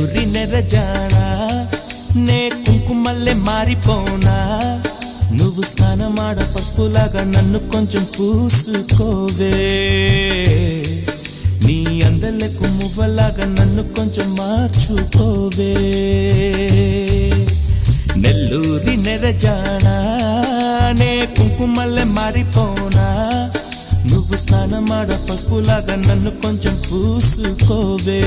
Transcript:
నెల్లూరి నెరజానా నే కుంకుమల్లె మారిపోనా నువ్వు స్నానమాడ పసుపులాగా నన్ను కొంచెం పూసుకోవే నీ అందలకు మువ్వలాగా నన్ను కొంచెం మార్చుకోవే నెల్లూరి నెరజానా నే కుంకుమల్లె మారిపోనా నువ్వు స్నానమాడ పసుపులాగా నన్ను కొంచెం పూసుకోవే